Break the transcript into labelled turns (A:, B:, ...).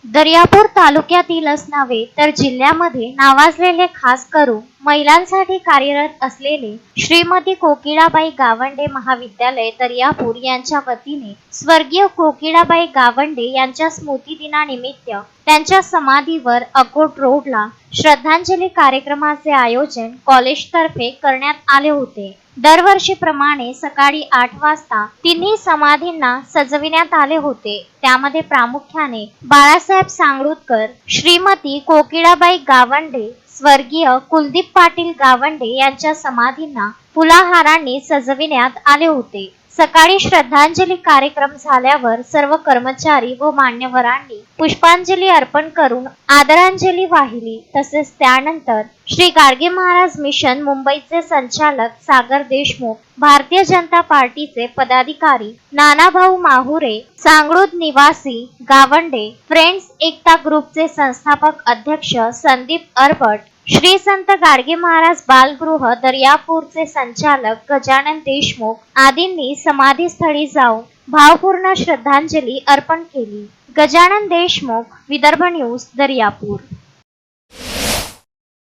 A: दर्यापूर तालुक्यातीलच नव्हे तर जिल्ह्यामध्ये नावाजलेले, खास करून महिलांसाठी कार्यरत असलेले श्रीमती कोकिळाबाई गावंडे महाविद्यालय दर्यापूर यांच्या वतीने स्वर्गीय कोकिळाबाई गावंडे यांच्या स्मृतिदिनानिमित्त त्यांच्या समाधीवर अकोट रोडला श्रद्धांजली कार्यक्रमाचे आयोजन कॉलेजतर्फे करण्यात आले होते। दरवर्षीप्रमाणे सकाळी 8 वाजता तिन्ही समाधींना सजविण्यात आले होते। त्यामध्ये प्रामुख्याने बाळासाहेब सांगरुळकर, श्रीमती कोकिळाबाई गावंडे, स्वर्गीय कुलदीप पाटील गावंडे यांच्या समाधींना फुलाहारांनी सजविण्यात आले होते। सकाळी श्रद्धांजली कार्यक्रम झाल्यावर सर्व कर्मचारी व मान्यवरांनी पुष्पांजली अर्पण करून आदरांजली वाहिली। तसेच त्यानंतर श्री गाडगे महाराज मिशन मुंबईचे संचालक सागर देशमुख, भारतीय जनता पार्टीचे पदाधिकारी नानाभाऊ माहुरे, सांगरुळ निवासी गावंडे फ्रेंड्स एकता ग्रुपचे संस्थापक अध्यक्ष संदीप अरबट, श्री संत गाडगे महाराज बालगृह दर्यापूरचे संचालक गजानन देशमुख आदींनी समाधीस्थळी जाऊन भावपूर्ण श्रद्धांजली अर्पण केली। गजानन देशमुख, विदर्भ न्यूज, दर्यापूर।